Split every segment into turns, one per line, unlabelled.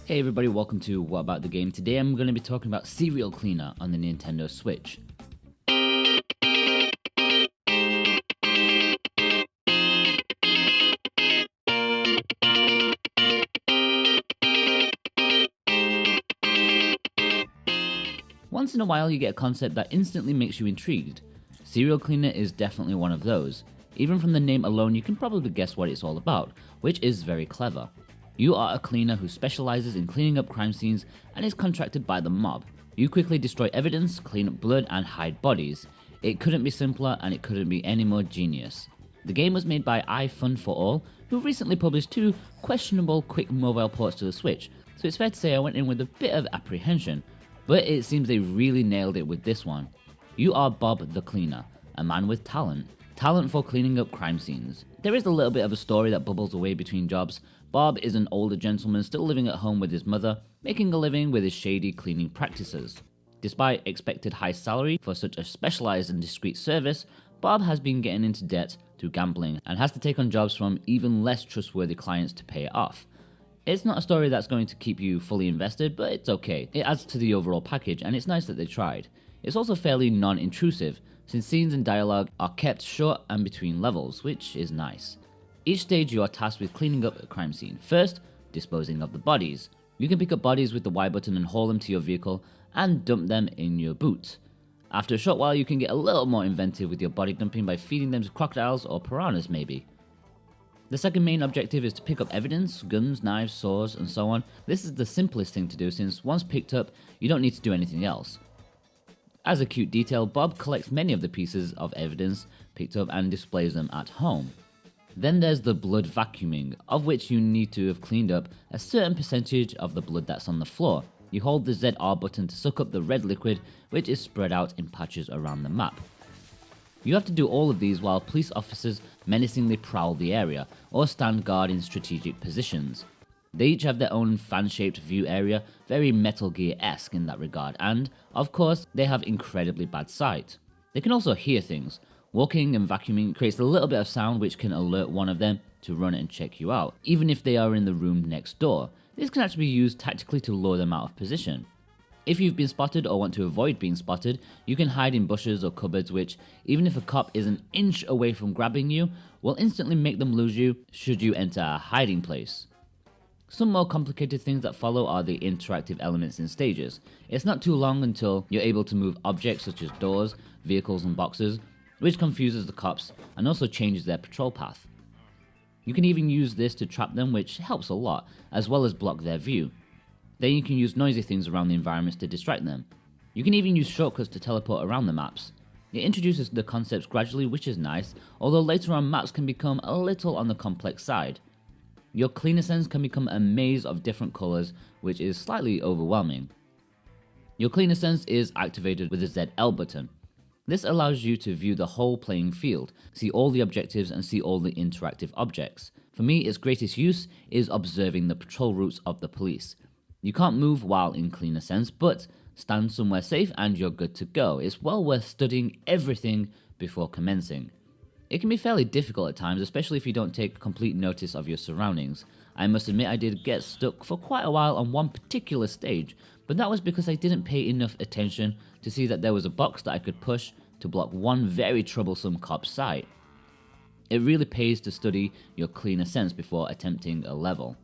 Hey everybody, welcome to What About the Game. Today I'm going to be talking about Serial Cleaner on the Nintendo Switch. Once in a while you get a concept that instantly makes you intrigued. Serial Cleaner is definitely one of those. Even from the name alone you can probably guess what it's all about, which is very clever. You are a cleaner who specializes in cleaning up crime scenes and is contracted by the mob. You quickly destroy evidence, clean up blood and hide bodies. It couldn't be simpler and it couldn't be any more genius. The game was made by iFun4All, who recently published two questionable quick mobile ports to the Switch, so it's fair to say I went in with a bit of apprehension, but it seems they really nailed it with this one. You are Bob the Cleaner, a man with talent for cleaning up crime scenes. There is a little bit of a story that bubbles away between jobs. Bob is an older gentleman still living at home with his mother, making a living with his shady cleaning practices. Despite expected high salary for such a specialized and discreet service, Bob has been getting into debt through gambling and has to take on jobs from even less trustworthy clients to pay it off. It's not a story that's going to keep you fully invested, but it's okay. It adds to the overall package and it's nice that they tried. It's also fairly non-intrusive, since scenes and dialogue are kept short and between levels, which is nice. Each stage you are tasked with cleaning up a crime scene. First, disposing of the bodies. You can pick up bodies with the Y button and haul them to your vehicle and dump them in your boot. After a short while you can get a little more inventive with your body dumping by feeding them to crocodiles or piranhas maybe. The second main objective is to pick up evidence, guns, knives, saws and so on. This is the simplest thing to do since once picked up you don't need to do anything else. As a cute detail, Bob collects many of the pieces of evidence picked up and displays them at home. Then there's the blood vacuuming, of which you need to have cleaned up a certain percentage of the blood that's on the floor. You hold the ZR button to suck up the red liquid, which is spread out in patches around the map. You have to do all of these while police officers menacingly prowl the area, or stand guard in strategic positions. They each have their own fan-shaped view area, very Metal Gear-esque in that regard, and, of course, they have incredibly bad sight. They can also hear things. Walking and vacuuming creates a little bit of sound which can alert one of them to run and check you out, even if they are in the room next door. This can actually be used tactically to lure them out of position. If you've been spotted or want to avoid being spotted, you can hide in bushes or cupboards which, even if a cop is an inch away from grabbing you, will instantly make them lose you should you enter a hiding place. Some more complicated things that follow are the interactive elements in stages. It's not too long until you're able to move objects such as doors, vehicles and boxes, which confuses the cops and also changes their patrol path. You can even use this to trap them, which helps a lot, as well as block their view. Then you can use noisy things around the environments to distract them. You can even use shortcuts to teleport around the maps. It introduces the concepts gradually, which is nice, although later on maps can become a little on the complex side. Your cleaner sense can become a maze of different colours, which is slightly overwhelming. Your cleaner sense is activated with the ZL button. This allows you to view the whole playing field, see all the objectives and see all the interactive objects. For me, its greatest use is observing the patrol routes of the police. You can't move while in cleaner sense, but stand somewhere safe and you're good to go. It's well worth studying everything before commencing. It can be fairly difficult at times, especially if you don't take complete notice of your surroundings. I must admit I did get stuck for quite a while on one particular stage, but that was because I didn't pay enough attention to see that there was a box that I could push to block one very troublesome cop's sight. It really pays to study your cleaner sense before attempting a level.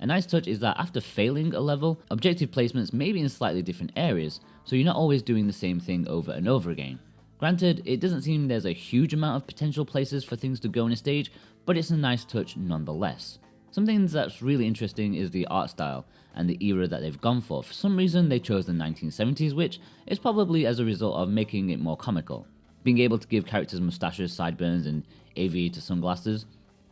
A nice touch is that after failing a level, objective placements may be in slightly different areas, so you're not always doing the same thing over and over again. Granted, it doesn't seem there's a huge amount of potential places for things to go in a stage, but it's a nice touch nonetheless. Something that's really interesting is the art style and the era that they've gone for. For some reason they chose the 1970s, which is probably as a result of making it more comical. Being able to give characters moustaches, sideburns and aviator sunglasses.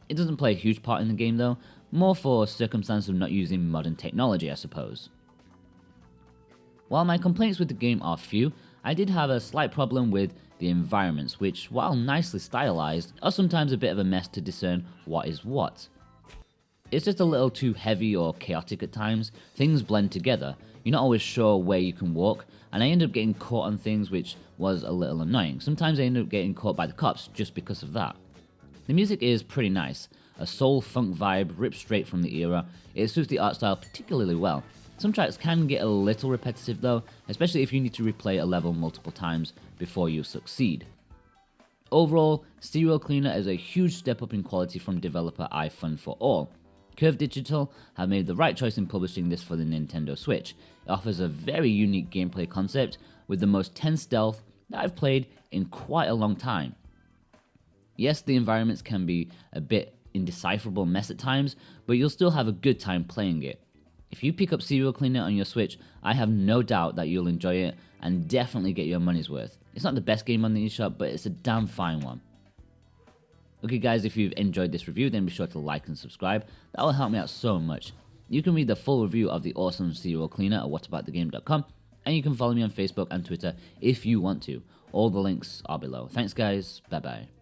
It doesn't play a huge part in the game though, more for circumstance of not using modern technology I suppose. While my complaints with the game are few, I did have a slight problem with the environments, which while nicely stylized, are sometimes a bit of a mess to discern what is what. It's just a little too heavy or chaotic at times, things blend together, you're not always sure where you can walk, and I ended up getting caught on things which was a little annoying. Sometimes I ended up getting caught by the cops just because of that. The music is pretty nice. a soul funk vibe ripped straight from the era. It suits the art style particularly well. Some tracks can get a little repetitive though, especially if you need to replay a level multiple times before you succeed. Overall, Serial Cleaner is a huge step up in quality from developer iFun4All. Curve Digital have made the right choice in publishing this for the Nintendo Switch. It offers a very unique gameplay concept with the most tense stealth that I've played in quite a long time. Yes, the environments can be a bit indecipherable mess at times, but you'll still have a good time playing it. If you pick up Serial Cleaner on your Switch, I have no doubt that you'll enjoy it and definitely get your money's worth. It's not the best game on the eShop, but it's a damn fine one. Okay guys, if you've enjoyed this review, then be sure to like and subscribe. That will help me out so much. You can read the full review of the awesome Serial Cleaner at whataboutthegame.com, and you can follow me on Facebook and Twitter if you want to. All the links are below. Thanks guys, bye bye.